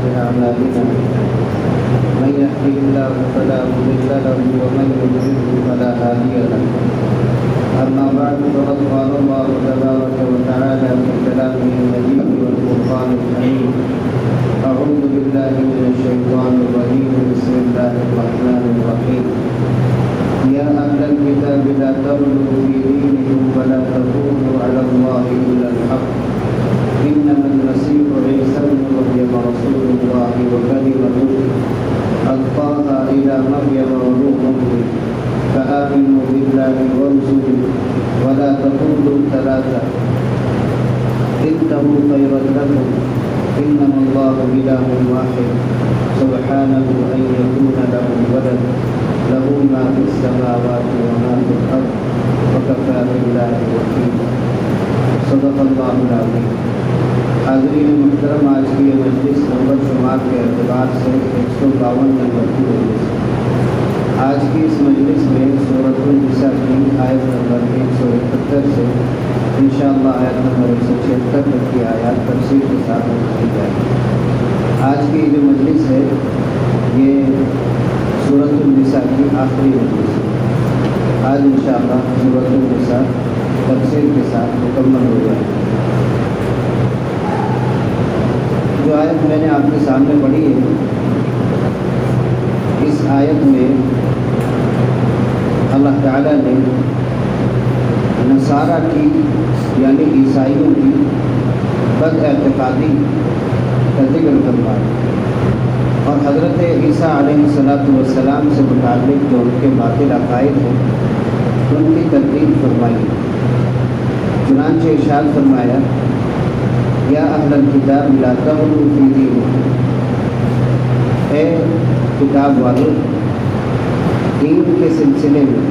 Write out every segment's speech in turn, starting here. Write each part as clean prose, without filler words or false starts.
أعمالنا من يهده الله فلا مضل له ومن يضلل فلا هادي له. أما بعد فقد قال الله تبارك وتعالى في كلامه المجيد والفرقان الحميد: أعوذ بالله من الشيطان الرجيم. بسم الله الرحمن الرحيم. يا أهل الكتاب لا تغلوا في دينكم ولا تقولوا على الله إلا الحق إنما المسيح عيسى ابن مريم رسول الله وكلمته ألقاها إلى مريم وروح منه فآمنوا بالله ورسله ولا تقولوا ثلاثة انتهوا خيرا لكم إنما الله إله واحد سبحانه أن يكون له ولد له ما في السماوات وما في الأرض وكفى بالله وكيلا. صدق اللہ العظیم. حاضرین محترم، آج کی یہ مجلس نمبر شمار کے اعتبار سے 152 نمبر کی مجلس. آج کی اس مجلس میں سورۃ النساء کی آیت نمبر 171 سے انشاءاللہ آیت نمبر 176 تک کی آیات تفسیر کے ساتھ کی جائے گی. آج کی جو مجلس ہے یہ سورۃ النساء کی آخری مجلس ہے. آج انشاءاللہ سورۃ النساء تفسیر کے ساتھ مکمل ہو جائے گی. جو آیت میں نے آپ کے سامنے پڑھی ہے، اس آیت میں اللہ تعالیٰ نے نصارہ کی یعنی عیسائیوں کی بد اعتقادی کا ذکر فرمایا اور حضرت عیسیٰ علیہ السلام سے متعلق جو ان کے باطل عقائد ہیں ان کی تردید فرمائی. چنانچہ ارشاد فرمایا: یا اہل الکتاب لا تغلوا فی دینکم، اے کتاب والو دین کے سلسلے میں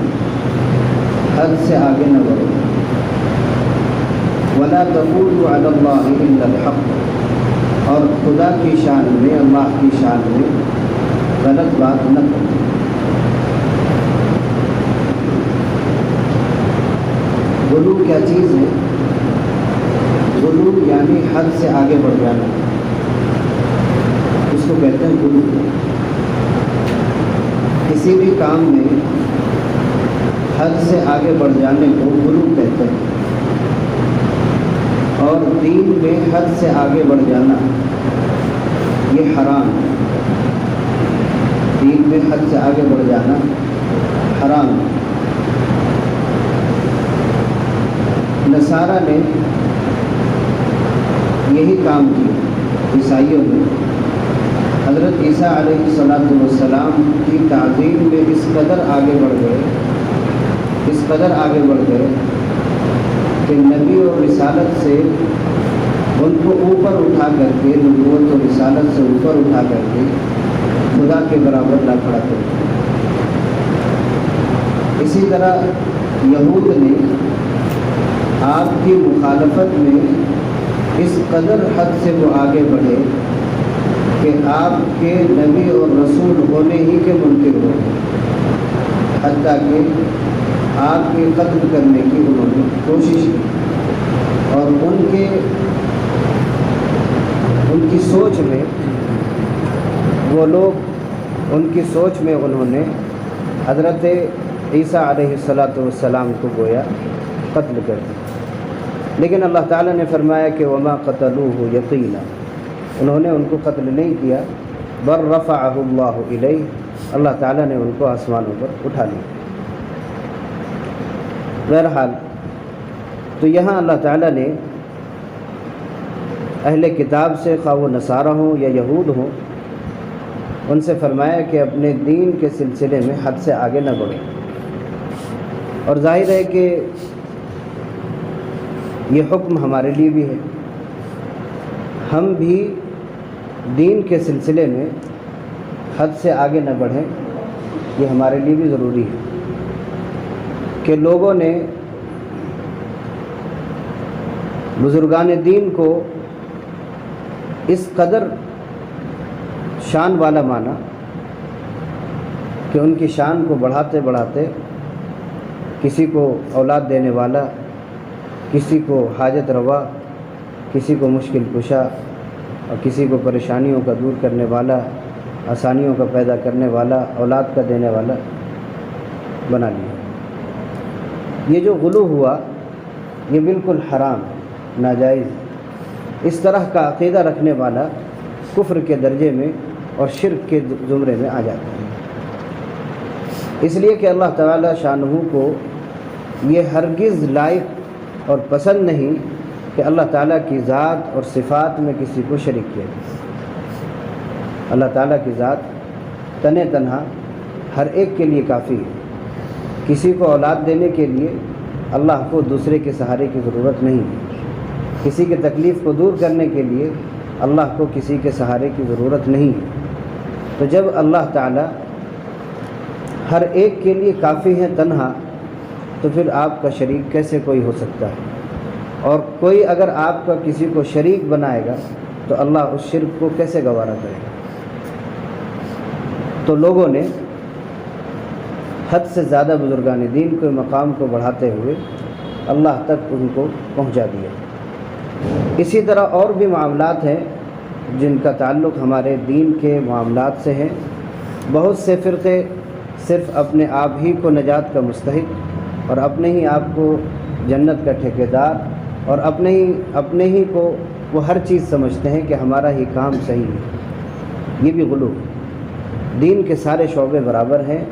حد سے آگے نہ بڑھو. ولا تقولوا علی اللہ الا الحق، اور خدا کی شان میں، اللہ کی شان میں غلط بات نہ کرو. غلو کیا چیز ہے؟ غلو یعنی حد سے آگے بڑھ جانا، اس کو کہتے ہیں غلو. کسی بھی کام میں حد سے آگے بڑھ جانے کو غلو کہتے ہیں، اور دین میں حد سے آگے بڑھ جانا یہ حرام. دین میں حد سے آگے بڑھ جانا حرام. نصارہ نے یہی کام کیا. عیسائیوں نے حضرت عیسیٰ علیہ السلام کی تعظیم میں اس قدر آگے بڑھ گئے کہ نبی اور رسالت سے ان کو اوپر اٹھا کر کے، نبوت اور رسالت سے اوپر اٹھا کر کے خدا کے برابر لا کھڑا کر دیا. اسی طرح یہود نے آپ کی مخالفت میں اس قدر حد سے وہ آگے بڑھے کہ آپ کے نبی اور رسول ہونے ہی کے منکر ہو گئے، حتیٰ کہ آپ کے قتل کرنے کی انہوں نے کوشش کی. اور ان کی سوچ میں وہ لوگ، ان کی سوچ میں انہوں نے حضرت عیسیٰ علیہ السلام کو گویا قتل کر دیا. لیکن اللہ تعالیٰ نے فرمایا کہ وما قتلوہ یقینا، انہوں نے ان کو قتل نہیں کیا، بل رفعہ اللہ الیہ، اللہ تعالیٰ نے ان کو آسمانوں پر اٹھا لیا. بہرحال تو یہاں اللہ تعالیٰ نے اہل کتاب سے، خواہ وہ نصارہ ہوں یا یہود ہوں، ان سے فرمایا کہ اپنے دین کے سلسلے میں حد سے آگے نہ بڑھو. اور ظاہر ہے کہ یہ حکم ہمارے لیے بھی ہے. ہم بھی دین کے سلسلے میں حد سے آگے نہ بڑھیں، یہ ہمارے لیے بھی ضروری ہے کہ لوگوں نے بزرگان دین کو اس قدر شان والا مانا کہ ان کی شان کو بڑھاتے بڑھاتے کسی کو اولاد دینے والا، کسی کو حاجت روا، کسی کو مشکل کشا اور کسی کو پریشانیوں کا دور کرنے والا، آسانیوں کا پیدا کرنے والا، اولاد کا دینے والا بنا لیا۔ یہ جو غلو ہوا یہ بالکل حرام، ناجائز۔ اس طرح کا عقیدہ رکھنے والا کفر کے درجے میں اور شرک کے زمرے میں آ جاتا ہے۔ اس لیے کہ اللہ تعالی شانہ کو یہ ہرگز لائق اور پسند نہیں کہ اللہ تعالیٰ کی ذات اور صفات میں کسی کو شریک کیا جائے۔ اللہ تعالیٰ کی ذات تنہا تنہا ہر ایک کے لیے کافی ہے۔ کسی کو اولاد دینے کے لیے اللہ کو دوسرے کے سہارے کی ضرورت نہیں ہے۔ کسی کے تکلیف کو دور کرنے کے لیے اللہ کو کسی کے سہارے کی ضرورت نہیں ہے۔ تو جب اللہ تعالیٰ ہر ایک کے لیے کافی ہے تنہا، تو پھر آپ کا شریک کیسے کوئی ہو سکتا ہے؟ اور کوئی اگر آپ کا کسی کو شریک بنائے گا تو اللہ اس شرک کو کیسے گوارا کرے گا؟ تو لوگوں نے حد سے زیادہ بزرگان دین کے مقام کو بڑھاتے ہوئے اللہ تک ان کو پہنچا دیا۔ اسی طرح اور بھی معاملات ہیں جن کا تعلق ہمارے دین کے معاملات سے ہے۔ بہت سے فرقے صرف اپنے آپ ہی کو نجات کا مستحق اور اپنے ہی آپ کو جنت کا ٹھیکیدار اور اپنے ہی کو وہ ہر چیز سمجھتے ہیں کہ ہمارا ہی کام صحیح ہے۔ یہ بھی غلو ہے۔ دین کے سارے شعبے برابر ہیں،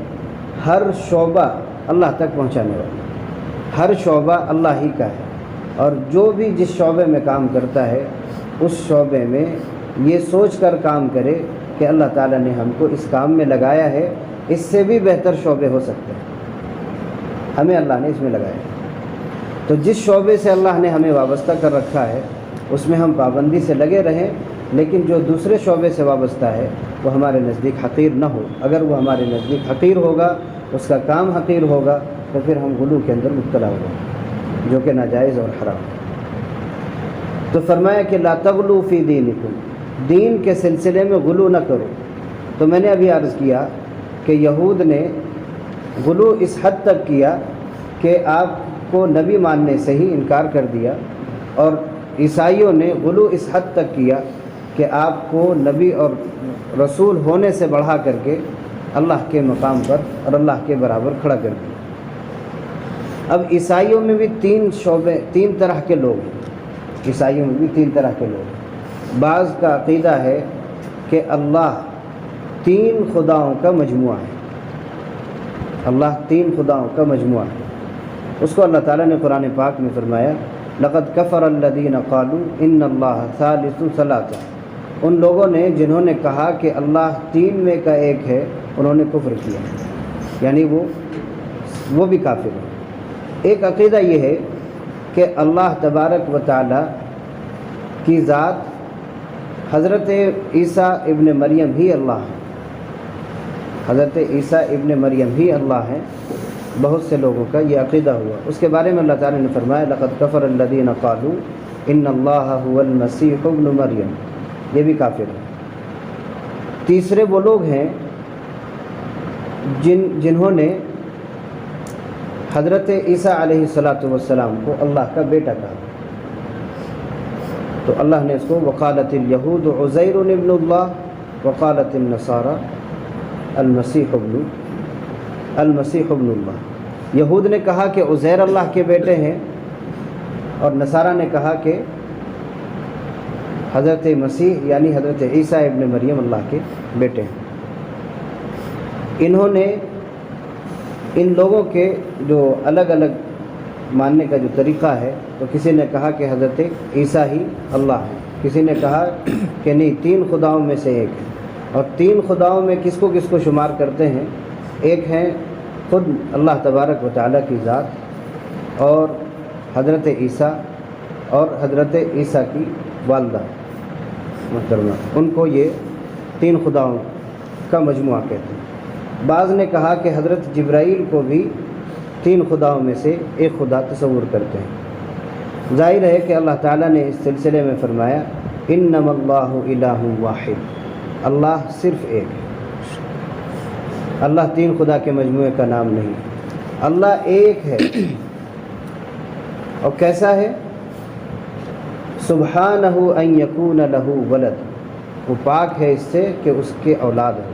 ہر شعبہ اللہ تک پہنچانے والا، ہر شعبہ اللہ ہی کا ہے، اور جو بھی جس شعبے میں کام کرتا ہے اس شعبے میں یہ سوچ کر کام کرے کہ اللہ تعالیٰ نے ہم کو اس کام میں لگایا ہے، اس سے بھی بہتر شعبے ہو سکتے ہیں، ہمیں اللہ نے اس میں لگایا ہے۔ تو جس شعبے سے اللہ نے ہمیں وابستہ کر رکھا ہے اس میں ہم پابندی سے لگے رہیں، لیکن جو دوسرے شعبے سے وابستہ ہے وہ ہمارے نزدیک حقیر نہ ہو۔ اگر وہ ہمارے نزدیک حقیر ہوگا، اس کا کام حقیر ہوگا، تو پھر ہم غلو کے اندر مبتلا ہو گئے، جو کہ ناجائز اور حرام۔ تو فرمایا کہ لا تغلو فی دینکم، دین کے سلسلے میں غلو نہ کرو۔ تو میں نے ابھی عرض کیا کہ یہود نے غلو اس حد تک کیا کہ آپ کو نبی ماننے سے ہی انکار کر دیا، اور عیسائیوں نے غلو اس حد تک کیا کہ آپ کو نبی اور رسول ہونے سے بڑھا کر کے اللہ کے مقام پر اور اللہ کے برابر کھڑا کر دیا۔ اب عیسائیوں میں بھی تین طرح کے لوگ ہیں۔ عیسائیوں میں بھی تین طرح کے لوگ ہیں۔ بعض کا عقیدہ ہے کہ اللہ تین خداؤں کا مجموعہ ہے، اللہ تین خداؤں کا مجموعہ ہے۔ اس کو اللہ تعالیٰ نے قرآن پاک میں فرمایا لقد کفر الذین قالوا ان اللہ ثالث ثلاثہ، ان لوگوں نے جنہوں نے کہا کہ اللہ تین میں کا ایک ہے، انہوں نے کفر کیا، یعنی وہ بھی کافر ہیں۔ ایک عقیدہ یہ ہے کہ اللہ تبارک و تعالی کی ذات حضرت عیسیٰ ابن مریم ہی اللہ ہے، حضرت عیسیٰ ابن مریم ہی اللہ ہے۔ بہت سے لوگوں کا یہ عقیدہ ہوا۔ اس کے بارے میں اللہ تعالیٰ نے فرمایا لقد کفر الذین قالوا ان اللہ هو المسیح ابن مریم، یہ بھی کافر ہے۔ تیسرے وہ لوگ ہیں جنہوں نے حضرت عیسیٰ علیہ السلام کو اللہ کا بیٹا کہا، تو اللہ نے اس کو وقالت الیہود عزیر ابن اللہ وقالت النصارى المسیح ابن اللہ۔ یہود نے کہا کہ عزیر اللہ کے بیٹے ہیں، اور نصارہ نے کہا کہ حضرت مسیح یعنی حضرت عیسیٰ ابن مریم اللہ کے بیٹے ہیں۔ انہوں نے ان لوگوں کے جو الگ الگ ماننے کا جو طریقہ ہے، تو کسی نے کہا کہ حضرت عیسیٰ ہی اللہ ہے، کسی نے کہا کہ نہیں تین خداؤں میں سے ایک ہے۔ اور تین خداؤں میں کس کو شمار کرتے ہیں؟ ایک ہیں خود اللہ تبارک و تعالیٰ کی ذات، اور حضرت عیسیٰ، اور حضرت عیسیٰ کی والدہ محترمہ، ان کو یہ تین خداؤں کا مجموعہ کہتے ہیں۔ بعض نے کہا کہ حضرت جبرائیل کو بھی تین خداؤں میں سے ایک خدا تصور کرتے ہیں۔ ظاہر ہے کہ اللہ تعالیٰ نے اس سلسلے میں فرمایا انما اللہ الہ واحد، اللہ صرف ایک ہے، اللہ تین خدا کے مجموعے کا نام نہیں، اللہ ایک ہے۔ اور کیسا ہے؟ سبحانہ ان یکون لہ ولد، وہ پاک ہے اس سے کہ اس کے اولاد ہو،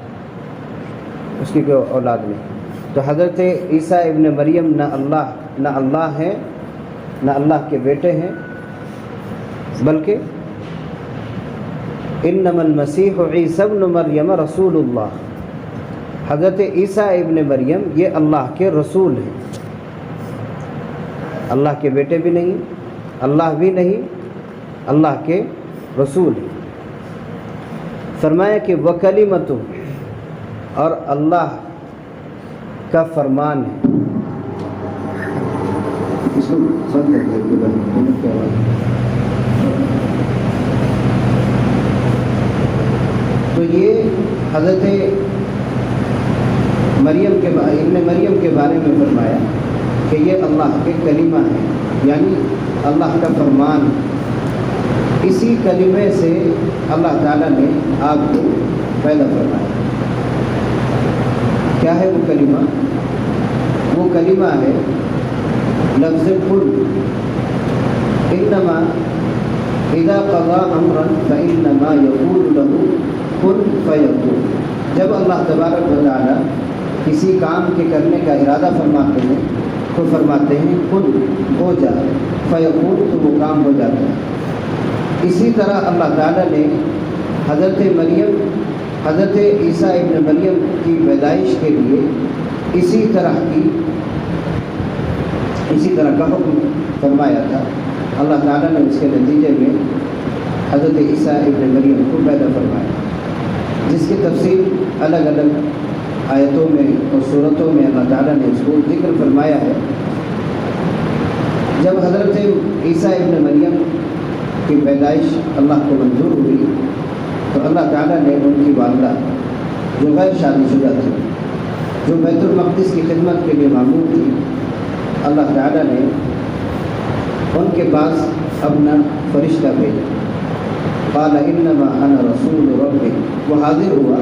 اس کی کوئی اولاد نہیں۔ تو حضرت عیسیٰ ابن مریم نہ اللہ ہیں، نہ اللہ کے بیٹے ہیں، بلکہ انما المسیح عیسی ابن مریم رسول اللہ، حضرت عیسیٰ ابن مریم یہ اللہ کے رسول ہیں، اللہ کے بیٹے بھی نہیں، اللہ بھی نہیں، اللہ کے رسول ہیں۔ فرمایا کہ وکلمۃ، اور اللہ کا فرمان ہے۔ اس کو بند کر دیں، تو یہ حضرت ابن مریم کے بارے میں فرمایا کہ یہ اللہ کے کلمہ ہے، یعنی اللہ کا فرمان۔ اسی کلمے سے اللہ تعالیٰ نے آپ کو پیدا فرمایا۔ کیا ہے وہ کلمہ؟ وہ کلمہ ہے لفظ کن۔ انما اذا قضى امرا فانما يقول له کن فیکون۔ جب اللہ تبارک و تعالیٰ کسی کام کے کرنے کا ارادہ فرماتے ہیں تو فرماتے ہیں کن، ہو جا، فیکون، تو وہ کام ہو جاتا ہے۔ اسی طرح اللہ تعالیٰ نے حضرت عیسیٰ ابن مریم کی پیدائش کے لیے اسی طرح کا حکم فرمایا تھا۔ اللہ تعالیٰ نے اس کے نتیجے میں حضرت عیسیٰ ابن مریم کو پیدا فرمایا، جس کی تفصیل الگ الگ آیتوں میں اور صورتوں میں اللہ تعالیٰ نے اس کو ذکر فرمایا ہے۔ جب حضرت عیسیٰ ابن مریم کی پیدائش اللہ کو منظور ہوئی تو اللہ تعالیٰ نے ان کی والدہ جو غیر شادی شدہ تھی، جو بیت المقدس کی خدمت کے لیے معمور تھی، اللہ تعالیٰ نے ان کے پاس اپنا فرشتہ بھیجا۔ قال انما انا رسول ربک، وہ حاضر ہوا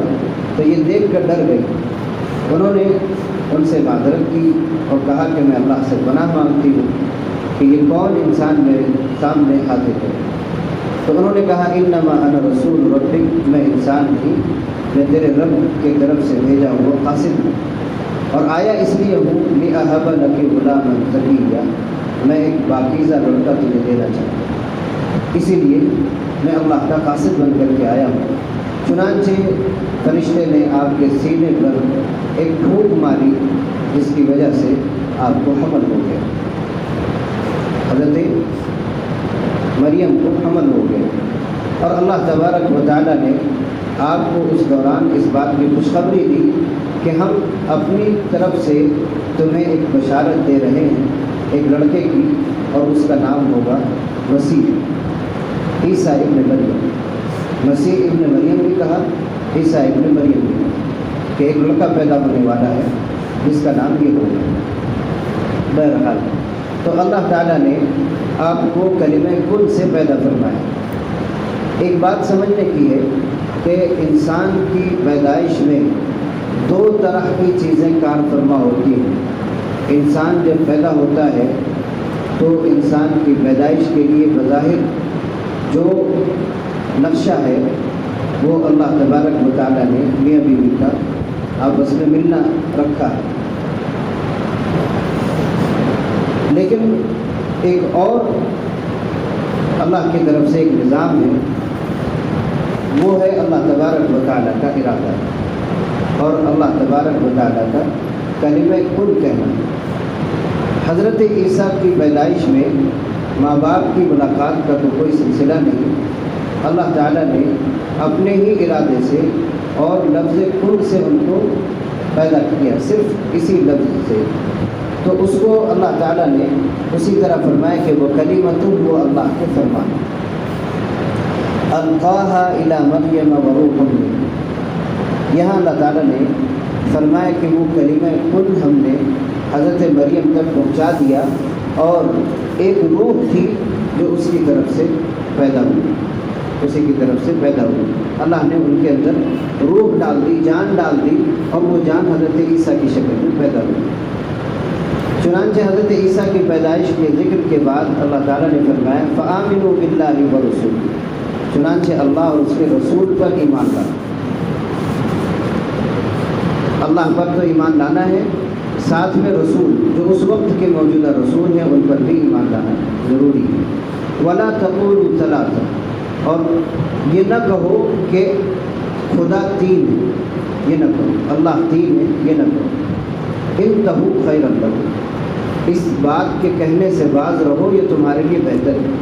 تو یہ دیکھ کر ڈر گئی۔ انہوں نے ان سے معذرت کی اور کہا کہ میں اللہ سے پناہ مانگتی ہوں کہ یہ کون انسان میرے سامنے حاضر ہے۔ تو انہوں نے کہا انما انا رسول ربک، میں انسان نہیں، میں تیرے رب کی طرف سے بھیجا ہوا قاصد ہوں، اور آیا اس لیے ہوں لأہب لک غلاما زکیہ، میں ایک پاکیزہ لڑکا تجھے دینا چاہتا ہوں، اسی لیے میں اللہ کا قاصد بن کر کے آیا ہوں۔ چنانچہ فرشتے نے آپ کے سینے پر ایک پھونک ماری، جس کی وجہ سے آپ کو حمل ہو گیا، حضرت مریم کو حمل ہو گیا، اور اللہ تبارک و تعالیٰ نے آپ کو اس دوران اس بات کی خوشخبری دی کہ ہم اپنی طرف سے تمہیں ایک بشارت دے رہے ہیں ایک لڑکے کی، اور اس کا نام ہوگا مسیح، عیسیٰ ابن مریم۔ مسیح ابن مریم بھی کہا، عیسیٰ ابن مریم بھی کہا، کہ ایک لڑکا پیدا ہونے والا ہے جس کا نام یہ ہوگا۔ بہرحال تو اللہ تعالیٰ نے آپ کو کلمہ کن سے پیدا فرمایا۔ ایک بات سمجھنے کی ہے کہ انسان کی پیدائش میں دو طرح کی چیزیں کار فرما ہوتی ہیں۔ انسان جب پیدا ہوتا ہے تو انسان کی پیدائش کے لیے بظاہر جو نقشہ ہے وہ اللہ تبارک و تعالیٰ نے میاں بیوی کا آپس میں ملنا رکھا ہے، لیکن ایک اور اللہ کی طرف سے ایک نظام ہے، وہ ہے اللہ تبارک و تعالیٰ کا ارادہ اور اللہ تبارک و تعالیٰ کا کلمہ کن کہنا۔ حضرت عیسیٰ کی پیدائش میں ماں باپ کی ملاقات کا تو کوئی سلسلہ نہیں، اللہ تعالیٰ نے اپنے ہی ارادے سے اور لفظ کن سے ان کو پیدا کیا، صرف اسی لفظ سے۔ تو اس کو اللہ تعالیٰ نے اسی طرح فرمایا کہ وہ کلمۃ، وہ اللہ کے فرمان، القاها الی مریم وروح منہ۔ یہاں اللہ تعالیٰ نے فرمایا کہ وہ کلمہ کن ہم نے حضرت مریم تک پہنچا دیا، اور ایک روح تھی جو اس کی طرف سے پیدا ہوئی، اسی کی طرف سے پیدا ہوئی۔ اللہ نے ان کے اندر روح ڈال دی، جان ڈال دی، اور وہ جان حضرت عیسیٰ کی شکل میں پیدا ہوئی۔ چنانچہ حضرت عیسیٰ کی پیدائش کے ذکر کے بعد اللہ تعالیٰ نے فرمایا فآمنوا باللہ ورسولہ، چنانچہ اللہ اور اس کے رسول پر ایمان لانا، اللہ پر تو ایمان لانا ہے، ساتھ میں رسول جو اس وقت کے موجودہ رسول ہیں ان پر بھی ایمان لانا ضروری ہے۔ وَلَا تَقُولُوا ثَلَاثَةٌ، اور یہ نہ کہو کہ خدا تین ہے، یہ نہ کہو اللہ تین ہے، یہ نہ کہو۔ انتہوا خیرا لکم، اس بات کے کہنے سے باز رہو، یہ تمہارے لیے بہتر ہے۔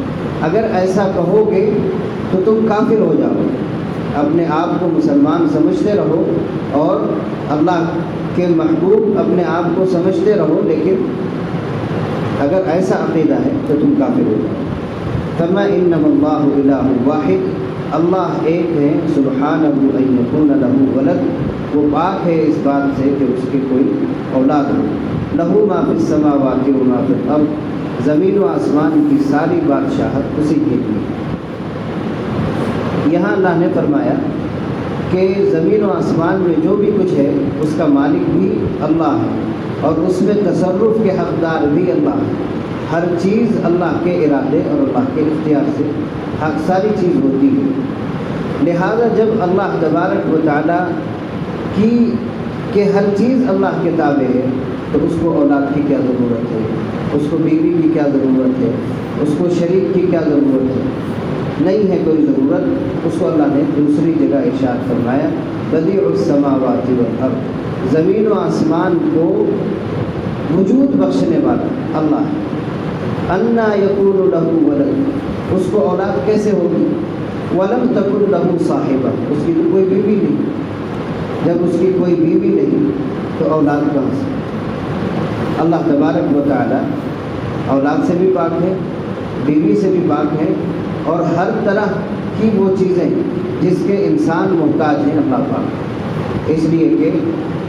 اگر ایسا کہو گے تو تم کافر ہو جاؤ گے۔ اپنے آپ کو مسلمان سمجھتے رہو اور اللہ کے محبوب اپنے آپ کو سمجھتے رہو، لیکن اگر ایسا عقیدہ ہے تو تم کافر ہو جاؤ۔ فرمایا انما اللہ الہ واحد، اللہ ایک ہے، سبحانہ ان یکون لہ ولد، وہ پاک ہے اس بات سے کہ اس کی کوئی اولاد ہو۔ لہ ما فی السماوات و ما فی الارض، زمین و آسمان کی ساری بادشاہت اسی کے لیے۔ یہاں اللہ نے فرمایا کہ زمین و آسمان میں جو بھی کچھ ہے اس کا مالک بھی اللہ ہے اور اس میں تصرف کے حقدار بھی اللہ ہے۔ ہر چیز اللہ کے ارادے اور اللہ کے اختیار سے ساری چیز ہوتی ہے۔ لہذا جب اللہ تبارک و تعالیٰ کی کہ ہر چیز اللہ کے تابع ہے تو اس کو اولاد کی کیا ضرورت ہے، اس کو بیوی کی کیا ضرورت ہے، اس کو شریک کی کیا ضرورت ہے؟ نہیں ہے کوئی ضرورت۔ اس کو اللہ نے دوسری جگہ ارشاد فرمایا بدیع السماوات والارض، زمین و آسمان کو وجود بخشنے والا اللہ ہے۔ انا یکون لہ ولد، اس کو اولاد کیسے ہوگی؟ ولم تکن لہ صاحبہ، اس کی تو کوئی بیوی نہیں۔ جب اس کی کوئی بیوی نہیں تو اولاد کہاں سے؟ اللہ تبارک و تعالی اولاد سے بھی پاک ہے، بیوی سے بھی پاک ہے، اور ہر طرح کی وہ چیزیں جس کے انسان محتاج ہیں اللہ پاک، اس لیے کہ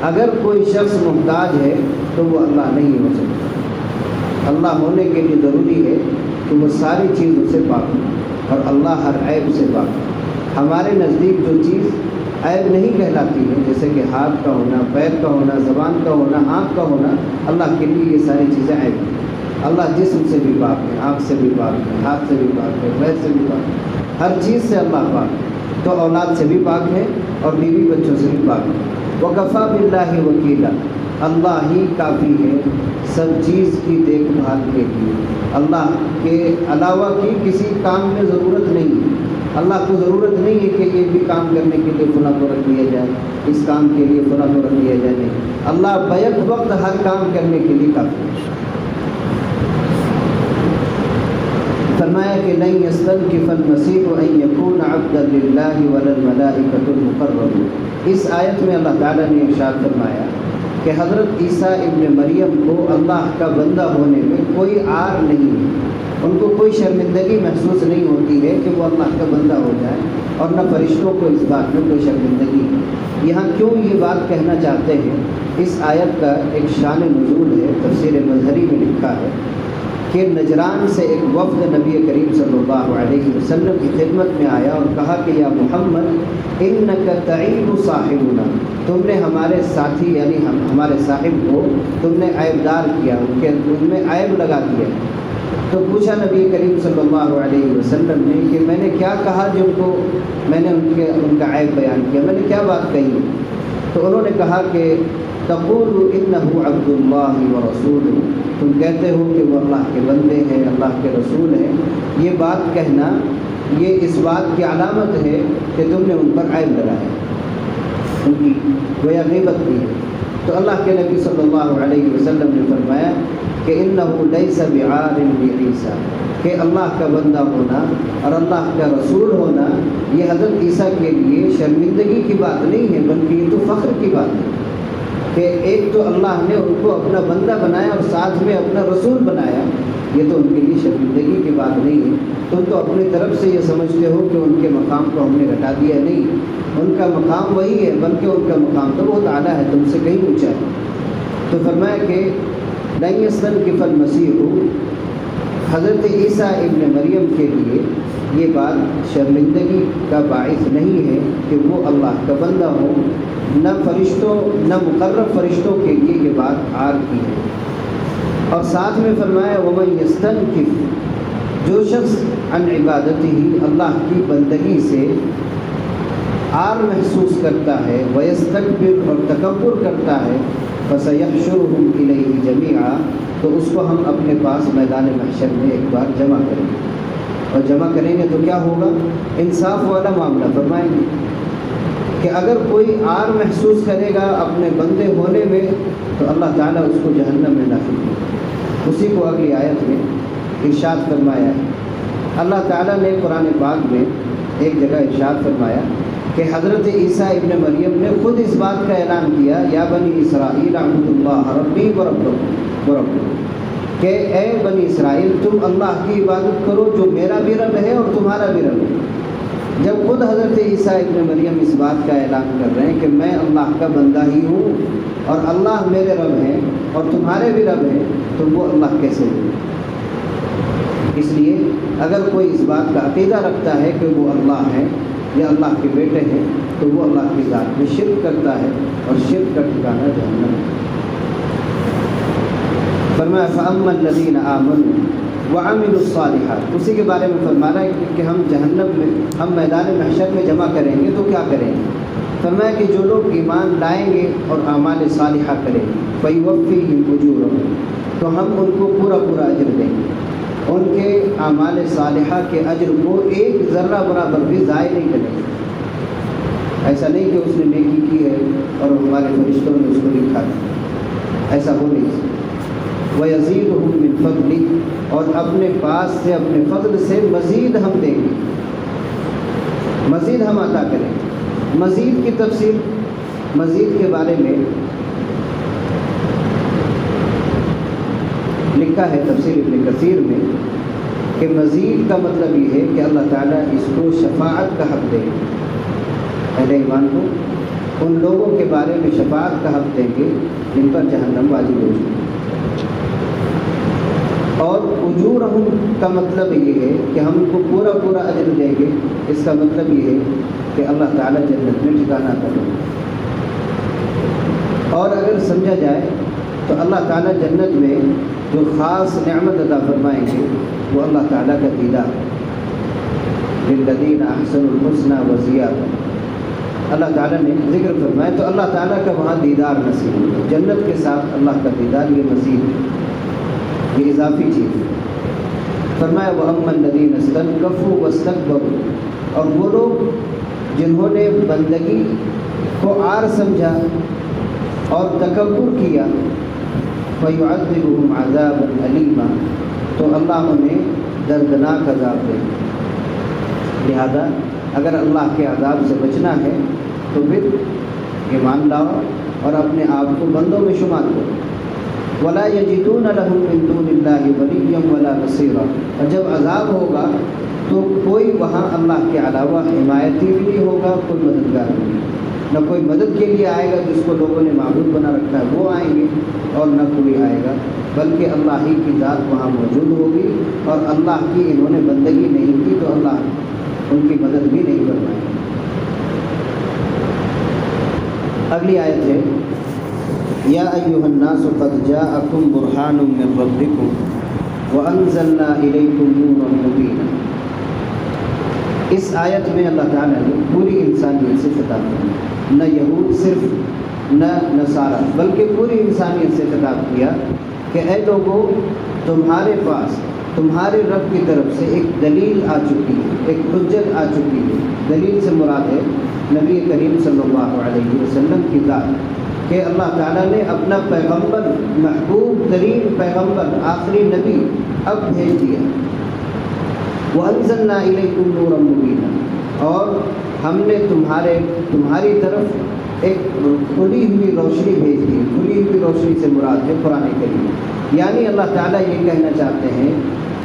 اگر کوئی شخص محتاج ہے تو وہ اللہ نہیں ہو سکتا۔ اللہ ہونے کے لیے ضروری ہے کہ وہ ساری چیزوں سے پاک ہو، اور اللہ ہر عیب سے پاک ہے۔ ہمارے نزدیک جو چیز عیب نہیں کہلاتی ہے، جیسے کہ ہاتھ کا ہونا، پیر کا ہونا، زبان کا ہونا، آنکھ کا ہونا، اللہ کے لیے یہ ساری چیزیں عیب ہیں۔ اللہ جسم سے بھی پاک ہے، آنکھ سے بھی پاک ہے، ہاتھ سے بھی پاک ہے، پیر سے بھی پاک ہے، ہر چیز سے اللہ پاک ہے۔ تو اولاد سے بھی پاک ہے اور بیوی بچوں سے بھی پاک ہے۔ وَكَفَى بِاللَّهِ وَكِيلًا، اللہ ہی کافی ہے سب چیز کی دیکھ بھال کے لیے۔ اللہ کے علاوہ کی کسی کام میں ضرورت نہیں ہے۔ اللہ کو ضرورت نہیں ہے کہ یہ بھی کام کرنے کے لیے فلاں کو رکھ لیا جائے، اس کام کے لیے فلاں کو رکھ لیا جائے، نہیں، اللہ بیک وقت ہر کام کرنے کے لیے کافی ہے۔ فرمایا کہ لن یستنکف المسیح ان یکون عبدا للہ ولا الملائکۃ المقربون۔ اس آیت میں اللہ تعالیٰ نے ارشاد فرمایا کہ حضرت عیسیٰ ابن مریم کو اللہ کا بندہ ہونے میں کوئی عار نہیں ہے، ان کو کوئی شرمندگی محسوس نہیں ہوتی ہے کہ وہ اللہ کا بندہ ہو جائے، اور نہ فرشتوں کو اس بات میں کوئی شرمندگی ہے۔ یہاں کیوں یہ بات کہنا چاہتے ہیں؟ اس آیت کا ایک شان نزول ہے، تفسیر مظہری میں لکھا ہے کہ نجران سے ایک وفد نبی کریم صلی اللہ علیہ وسلم کی خدمت میں آیا اور کہا کہ یا محمد انک تعیب صاحبنا، تم نے ہمارے ساتھی یعنی ہمارے صاحب کو تم نے عیب دار کیا، ان میں عیب لگا دیا۔ تو پوچھا نبی کریم صلی اللہ علیہ وسلم نے کہ میں نے کیا کہا جن کو میں نے ان کا عیب بیان کیا، میں نے کیا بات کہی؟ تو انہوں نے کہا کہ تقول انہ عبد اللہ ورسولہ، تم کہتے ہو کہ وہ اللہ کے بندے ہیں، اللہ کے رسول ہیں۔ یہ بات کہنا یہ اس بات کی علامت ہے کہ تم نے ان پر عیب لگایا، ان کی گویا غیبت کی ہے۔ تو اللہ کے نبی صلی اللہ علیہ وسلم نے فرمایا کہ انہ لیس بعار بعیسیٰ، کہ اللہ کا بندہ ہونا اور اللہ کا رسول ہونا یہ حضرت عیسیٰ کے لیے شرمندگی کی بات نہیں ہے، بلکہ یہ تو فخر کی بات ہے کہ ایک تو اللہ نے ان کو اپنا بندہ بنایا اور ساتھ میں اپنا رسول بنایا، یہ تو ان کے لیے شرمندگی کی بات نہیں ہے۔ تم تو اپنی طرف سے یہ سمجھتے ہو کہ ان کے مقام کو ہم نے گھٹا دیا، نہیں، ان کا مقام وہی ہے، بلکہ ان کا مقام تو بہت اعلیٰ ہے، تم سے کہیں اونچا ہے۔ تو فرمایا کہ لن یستنکف المسیح، حضرت عیسیٰ ابن مریم کے لیے یہ بات شرمندگی کا باعث نہیں ہے کہ وہ اللہ کا بندہ ہو، نہ فرشتوں نہ مقرب فرشتوں کے لیے یہ بات عار کی ہے۔ اور ساتھ میں فرمایا ومن یستنکف، جو شخص عن عبادته اللہ کی بندگی سے عار محسوس کرتا ہے، ویستکبر اور تکبر کرتا ہے، فسیحشرهم الیہ جمیعا تو اس کو ہم اپنے پاس میدان محشر میں ایک بار جمع کریں گے، اور جمع کریں گے تو کیا ہوگا؟ انصاف والا معاملہ فرمائیں گے کہ اگر کوئی عار محسوس کرے گا اپنے بندے ہونے میں تو اللہ تعالیٰ اس کو جہنم میں داخل کرے۔ اسی کو اگلی آیت میں ارشاد فرمایا ہے۔ اللہ تعالیٰ نے قرآن پاک میں ایک جگہ ارشاد فرمایا کہ حضرت عیسیٰ ابن مریم نے خود اس بات کا اعلان کیا، یا بنی اسرائیل اعبدوا اللہ ربی وربکم، کہ اے بنی اسرائیل تم اللہ کی عبادت کرو جو میرا بھی رب ہے اور تمہارا بھی رب ہے۔ جب خود حضرت عیسیٰ ابن مریم اس بات کا اعلان کر رہے ہیں کہ میں اللہ کا بندہ ہی ہوں اور اللہ میرے رب ہیں اور تمہارے بھی رب ہیں، تو وہ اللہ کیسے ہوئے؟ اس لیے اگر کوئی اس بات کا عقیدہ رکھتا ہے کہ وہ اللہ ہیں یا اللہ کے بیٹے ہیں تو وہ اللہ کی ذات میں شرک کرتا ہے، اور شرک کا ٹھکانہ جہنم ہے۔ فرمایا فَأَمَّا الَّذِينَ آمَنُوا وَعَمِلُوا الصَّالِحَاتِ، اسی کے بارے میں فرما رہا ہے کہ ہم جہنم میں، ہم میدان محشر میں جمع کریں گے تو کیا کریں گے؟ فرمایا کہ جو لوگ ایمان لائیں گے اور اعمال صالحہ کریں گے فَيُوَفِّيهِمْ أُجُورَهُمْ تو ہم ان کو پورا پورا اجر دیں گے، ان کے اعمال صالحہ کے اجر کو ایک ذرہ برابر بھی ضائع نہیں کریں گے۔ ایسا نہیں کہ اس نے نیکی کی ہے اور ہمارے فرشتوں نے اس کو لکھا ہے، ایسا ہو نہیں سکتا۔ وَيَزِيدُهُم مِّن فَضْلِهِ اور اپنے پاس سے، اپنے فضل سے مزید ہم دیں گے، مزید ہم عطا کریں گے۔ مزید کی تفصیل، مزید کے بارے میں لکھا ہے تفسیر ابن کثیر میں کہ مزید کا مطلب یہ ہے کہ اللہ تعالیٰ اس کو شفاعت کا حق دے گا، اہل ایمان کو ان لوگوں کے بارے میں شفاعت کا حق دیں گے جن پر جہنم واجب ہو چکی۔ اور اجورہم کا مطلب یہ ہے کہ ہم ان کو پورا پورا اجر دیں گے، اس کا مطلب یہ ہے کہ اللہ تعالیٰ جنت میں ٹھکانہ کرے گا۔ اور اگر سمجھا جائے تو اللہ تعالیٰ جنت میں جو خاص نعمت عطا فرمائیں گے وہ اللہ تعالیٰ کا دیدار ہے، للذین احسنوا الحسنى وزیادہ، اللہ تعالیٰ نے ذکر فرمایا تو اللہ تعالیٰ کا وہاں دیدار نصیب ہے۔ جنت کے ساتھ اللہ کا دیدار یہ مزید ہے، یہ اضافی چیز ہے۔ فرمایا وَأَمَّا الَّذِينَ اسْتَكْبَرُوا وَاسْتَكْبَرُوا اور وہ لوگ جنہوں نے بندگی کو عار سمجھا اور تکبر کیا، فَيُعَذِّبُهُمْ عَذَابًا أَلِيمًا تو اللہ انہیں دردناک عذاب دے۔ لہذا اگر اللہ کے عذاب سے بچنا ہے تو پھر ایمان لاؤ اور اپنے آپ کو بندوں میں شمار کرو۔ وَلَا يَجِدُونَ لَهُم مِّن دُونِ اللَّهِ وَلِيًّا وَلَا نَصِيرًا اور جب عذاب ہوگا تو کوئی وہاں اللہ کے علاوہ حمایتی بھی نہیں ہوگا، کوئی مددگار بھی نہیں، نہ کوئی مدد کے لیے آئے گا جس کو لوگوں نے معبود بنا رکھا ہے وہ آئیں گے، اور نہ کوئی آئے گا، بلکہ اللہ ہی کی ذات وہاں موجود ہوگی، اور اللہ کی انہوں نے بندگی نہیں کی تو اللہ ان کی مدد بھی نہیں فرمائے گا۔ اگلی آیت ہے یا ایھا الناس قد جاءکم برہان من ربکم وانزلنا الیکم نورا مبینا۔ اس آیت میں اللہ تعالیٰ نے پوری انسانیت سے خطاب کیا، نہ یہود صرف نہ نصارہ بلکہ پوری انسانیت سے خطاب کیا کہ اے لوگوں تمہارے پاس تمہارے رب کی طرف سے ایک دلیل آ چکی ہے، ایک حجت آ چکی ہے۔ دلیل سے مراد ہے نبی کریم صلی اللہ علیہ وسلم کی ذات، کہ اللہ تعالیٰ نے اپنا پیغمبر، محبوب ترین پیغمبر، آخری نبی اب بھیج دیا۔ وَأَنزَلْنَا إِلَيْكُمْ نُورًا مُبِينًا اور ہم نے تمہاری طرف ایک کھلی ہوئی روشنی بھیج دی۔ کھلی ہوئی روشنی سے مراد ہے قرآن کریم، یعنی اللہ تعالیٰ یہ کہنا چاہتے ہیں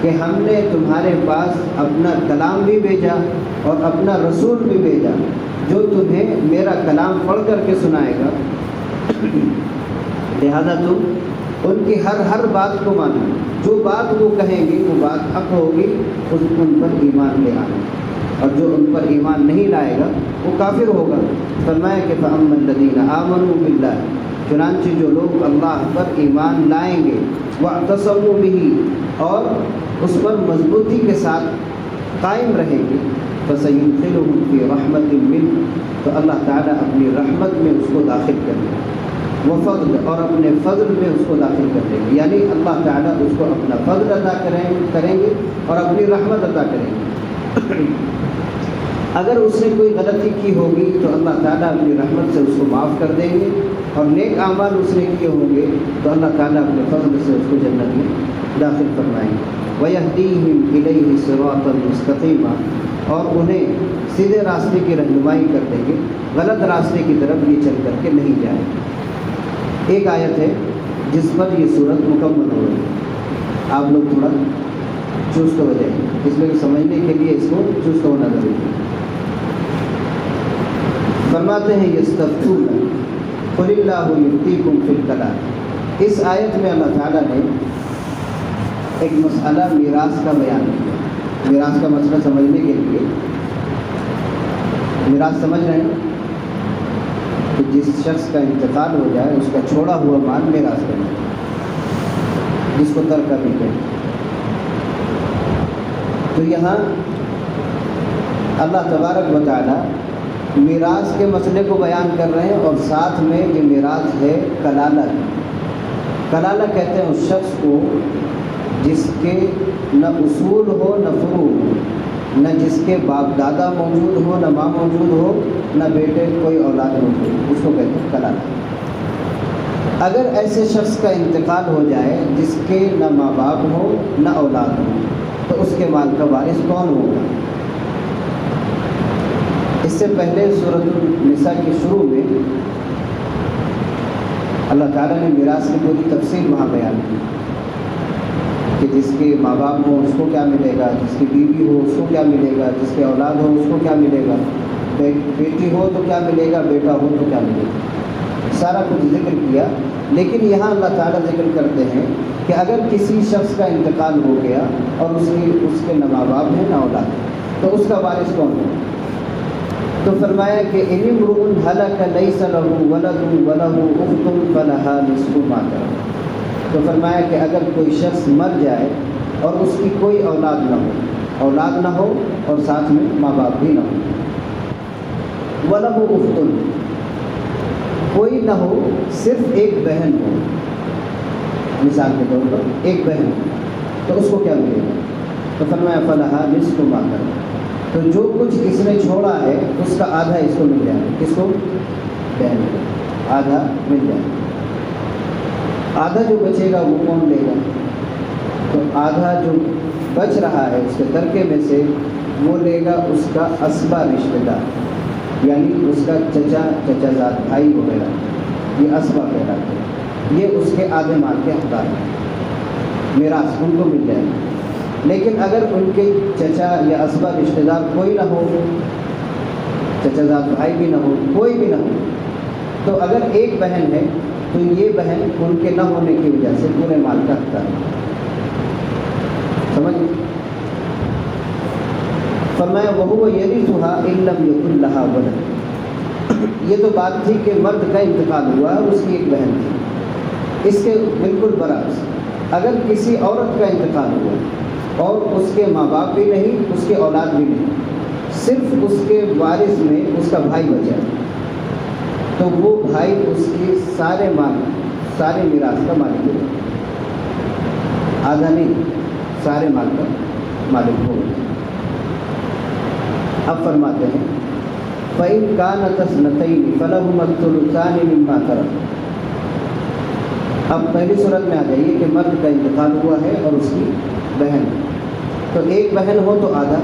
کہ ہم نے تمہارے پاس اپنا کلام بھی بھیجا اور اپنا رسول بھی بھیجا جو تمہیں میرا کلام پڑھ کر کے سنائے گا، لہذا تم ان کی ہر بات کو مانو، جو بات وہ کہیں گے وہ بات حق ہوگی، ان پر ایمان لے آنا، اور جو ان پر ایمان نہیں لائے گا وہ کافر ہوگا۔ فرمایا کہ فَأَمَّا الَّذِينَ آمَنُوا بِاللَّهِ چنانچہ جو لوگ اللہ پر ایمان لائیں گے، وَاعْتَصَمُوا بِهِ اور اس پر مضبوطی کے ساتھ قائم رہیں گے فَسَيُدْخِلُهُمْ فِي رَحْمَةٍ مِّنْهُ تو اللہ تعالیٰ اپنی رحمت میں اس کو داخل کر دیں گے، وفضل اور اپنے فضل میں اس کو داخل کر دیں گے، یعنی اللہ تعالیٰ اس کو اپنا فضل عطا کریں گے اور اپنی رحمت عطا کریں گے۔ اگر اس نے کوئی غلطی کی ہوگی تو اللہ تعالیٰ اپنی رحمت سے اس کو معاف کر دیں گے، اور نیک اعمال اس نے کیے ہوں گے تو اللہ تعالیٰ اپنے فضل سے اس کو جنت میں داخل فرمائیں گے۔ وَيَهْدِيهِمْ إِلَيْهِ صِرَاطًا مُسْتَقِيمًا اور انہیں سیدھے راستے کی رہنمائی کر دیں گے، غلط راستے کی طرف یہ چل کر کے نہیں جائیں گے۔ ایک آیت ہے جس پر یہ صورت مکمل ہو رہی ہے، آپ لوگ تھوڑا چست ہو جائیں، اس میں سمجھنے کے لیے اس کو چست ہونا ضروری ہے۔ فرماتے ہیں یستفتون قل اللہ یفتیکم فی الکلالہ، اس آیت میں اللہ تعالیٰ نے ایک مسئلہ میراث کا بیان کیا۔ میراث کا مسئلہ سمجھنے کے لیے، میراث سمجھ رہے ہیں کہ جس شخص کا انتقال ہو جائے اس کا چھوڑا ہوا مال میراث کرنا، جس کو ترکہ بھی کہتے ہیں۔ تو یہاں اللہ تبارک و تعالیٰ میراث کے مسئلے کو بیان کر رہے ہیں، اور ساتھ میں یہ میراث ہے کلالہ۔ کلالہ کہتے ہیں اس شخص کو جس کے نہ اصول ہو نہ فروع ہو، نہ جس کے باپ دادا موجود ہو نہ ماں موجود ہو، نہ بیٹے کوئی اولاد موجود ہو، اس کو کہتے ہیں کلالہ۔ اگر ایسے شخص کا انتقال ہو جائے جس کے نہ ماں باپ ہو نہ اولاد ہو تو اس کے مال کا وارث کون ہوگا؟ اس سے پہلے سورۃ النساء کی شروع میں اللہ تعالیٰ نے میراث کی پوری تفصیل وہاں بیان کی کہ جس کے ماں باپ ہو اس کو کیا ملے گا، جس کی بیوی ہو اس کو کیا ملے گا، جس کے اولاد ہو اس کو کیا ملے گا، بیٹی ہو تو کیا ملے گا، بیٹا ہو تو کیا ملے گا، سارا کچھ ذکر کیا۔ لیکن یہاں اللہ تعالیٰ ذکر کرتے ہیں کہ اگر کسی شخص کا انتقال ہو گیا اور اس کے نہ ماں باپ ہیں نہ اولاد تو اس کا وارث کون ہے؟ تو فرمایا کہ ان امرؤ ہلک لیس لہ ولد ولہ اخت فلہا نصف ما ترک، تو فرمایا کہ اگر کوئی شخص مر جائے اور اس کی کوئی اولاد نہ ہو اور ساتھ میں ماں باپ بھی نہ ہو، ولہ اخت کوئی نہ ہو، صرف ایک بہن ہو، مثال کے طور پر ایک بہن، تو اس کو کیا ملے گا؟ تو فرمایا فلہا نصف ما ترک، تو جو کچھ اس نے چھوڑا ہے اس کا آدھا اس کو مل جائے گا۔ کس کو؟ بہن کو آدھا مل جائے گا۔ آدھا جو بچے گا وہ کون لے گا؟ تو آدھا جو بچ رہا ہے اس کے ترکے میں سے وہ لے گا اس کا اسبا رشتہ دار، یعنی اس کا چچا زاد بھائی وغیرہ، یہ اسبا کہلاتے ہیں، یہ اس کے آدھے مال کے حقدار ہیں، میراث ان کو مل جائے گا۔ لیکن اگر ان کے چچا یا اسبا رشتہ دار کوئی نہ ہو، چچا زاد بھائی بھی نہ ہو، کوئی بھی نہ ہو، تو اگر ایک بہن ہے تو یہ بہن ان کے نہ ہونے کی وجہ سے پورے مال کا حقدار ہے۔ سمجھ؟ فرمایا وَهُوَ يَرِثُهَا إِن لَّمْ يَكُن لَّهَا وَلَدٌ، یہ تو بات تھی کہ مرد کا انتقال ہوا ہے، اس کی ایک بہن تھی۔ اس کے بالکل برعکس اگر کسی عورت کا انتقال ہوا اور اس کے ماں باپ بھی نہیں، اس کے اولاد بھی نہیں، صرف اس کے وارث میں اس کا بھائی بچا، تو وہ بھائی اس کی سارے میراث کا مالک ہے، آدھا نہیں، سارے مال کا مالک ہوگا۔ اب فرماتے ہیں فَإِن كَانَتَا اثْنَتَيْنِ فَلَهُمَا الثُّلُثَانِ مِمَّا تَرَكَ۔ اب پہلی صورت میں آ جائیے کہ مرد کا انتقال ہوا ہے اور اس کی بہن، تو ایک بہن ہو تو آدھا،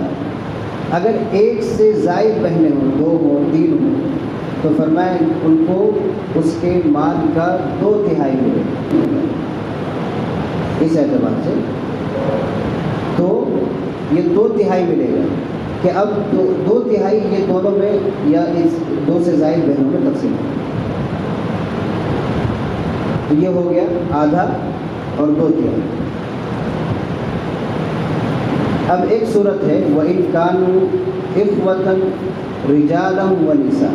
اگر ایک سے زائد بہنیں ہوں، 2 ہوں 3 ہوں، تو فرمایا ان کو اس کے مال کا 2/3 ملے، اس اعتبار سے تو یہ 2/3 ملے گا کہ اب 2/3 یہ دونوں میں یا اس 2 سے زائد بہنوں میں تقسیم ہے، تو یہ ہو گیا آدھا اور 2/3۔ اب ایک صورت ہے وَإِن كَانُوا إِخْوَةً رِجَالًا وَنِسَاءً،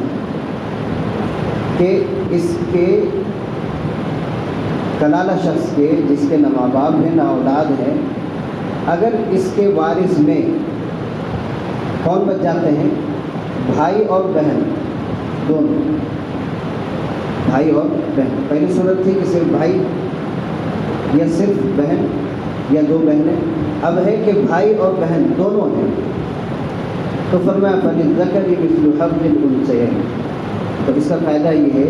کہ اس کے کلالہ شخص کے جس کے نہ ماں باپ ہیں نہ اولاد ہیں، اگر اس کے وارث میں کون بچ جاتے ہیں؟ بھائی اور بہن دونوں، بھائی اور بہن۔ پہلی صورت تھی کہ صرف بھائی یا صرف بہن یا دو بہنیں، اب ہے کہ بھائی اور بہن دونوں ہیں، تو فرمایا فَلِلذَّكَرِ مِثْلُ حَظِّ الْأُنثَيَيْنِ۔ تو اس کا فائدہ یہ ہے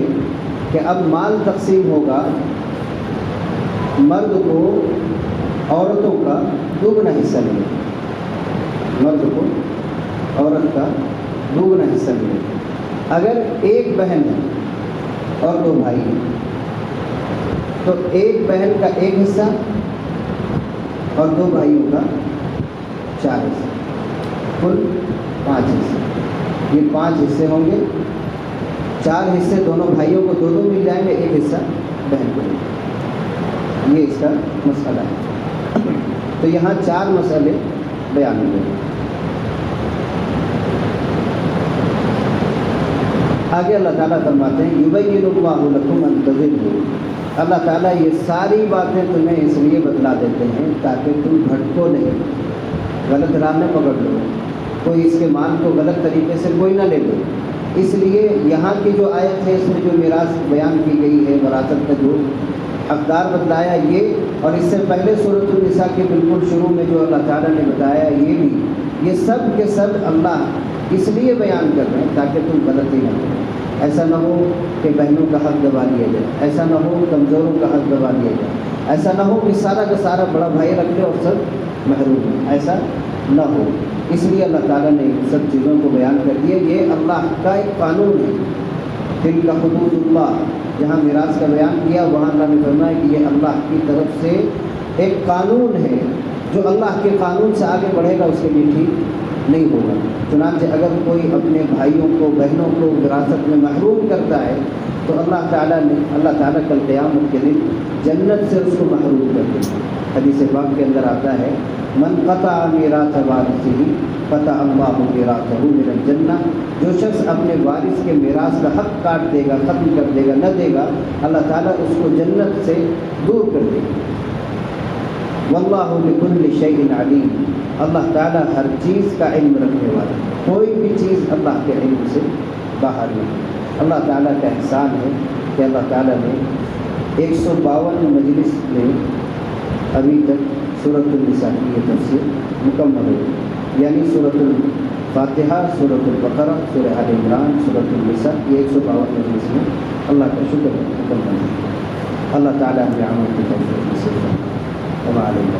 کہ اب مال تقسیم ہوگا، مرد کو عورتوں کا دوگنا حصہ ملے گا، مرد کو عورت کا دوگنا حصہ ملے گا۔ اگر ایک بہن ہے اور دو بھائی ہیں تو ایک بہن کا ایک حصہ اور دو بھائیوں کا 4 حصہ، کل 5 حصے۔ یہ 5 حصے ہوں گے، 4 حصے دونوں بھائیوں کو دو مل جائیں گے، ایک حصہ بہن کو ملے گا۔ یہ اس کا مسئلہ ہے۔ تو یہاں 4 مسئلے بیان ہوئے۔ آگے اللہ تعالیٰ فرماتے ہیں یبین اللہ لکم ان تضلوا۔ اللہ تعالیٰ یہ ساری باتیں تمہیں اس لیے بتلا دیتے ہیں تاکہ تم بھٹکو نہیں، غلط راہ میں پکڑ لو، کوئی اس کے مال کو غلط طریقے سے کوئی نہ لے لو۔ اس لیے یہاں کی جو آیت ہے اس میں جو میراث بیان کی گئی ہے، وراثت کا جو حقدار بتلایا یہ، اور اس سے پہلے سورۃ النساء کے بالکل شروع میں جو اللہ تعالیٰ نے بتایا یہ بھی، یہ سب کے سب اللہ اس لیے بیان کر رہے ہیں تاکہ تم غلطی نہ کرو۔ ایسا نہ ہو کہ بہنوں کا حق دبا لیا جائے، ایسا نہ ہو کمزوروں کا حق دبا لیا جائے، ایسا نہ ہو کہ سارا کا سارا بڑا بھائی رکھ لے اور سب محروم ہیں، ایسا نہ ہو۔ اس لیے اللہ تعالیٰ نے سب چیزوں کو بیان کر دیا۔ یہ اللہ کا ایک قانون ہے، تلک حدود اللہ، جہاں میراث کا بیان کیا وہاں اللہ نے فرمایا کہ یہ اللہ کی طرف سے ایک قانون ہے، جو اللہ کے قانون سے آگے بڑھے گا اس کے لیے ٹھیک نہیں ہوگا۔ چنانچہ اگر کوئی اپنے بھائیوں کو بہنوں کو وراثت میں محروم کرتا ہے تو اللہ تعالیٰ کل قیامت کے دن جنت سے اس کو محروم کر دے گا۔ حدیث پاک کے اندر آتا ہے من قطع میراث وارثہ قطع اللہ میراثہ من الجنہ، جو شخص اپنے وارث کے میراث کا حق کاٹ دے گا، ختم کر دے گا، نہ دے گا، اللہ تعالیٰ اس کو جنت سے دور کر دے گا۔ واللہ بکل شیء علیم، اللہ تعالیٰ ہر چیز کا علم رکھنے والا، کوئی بھی چیز اللہ کے علم سے باہر نہیں۔ اللہ تعالیٰ کا احسان ہے کہ اللہ تعالیٰ نے 152 مجلس میں ابھی تک سورۃ النساء کی یہ تفسیر مکمل ہوئی، یعنی سورۃ الفاتحہ، سورۃ البقرہ، سورہ آل عمران، سورۃ النساء، یہ 152 مجلس میں اللہ کا شکر ہے مکمل ہے۔ اللہ تعالیٰ ہمیں عمل کی توفیق نصیب فرمائے۔ وما علینا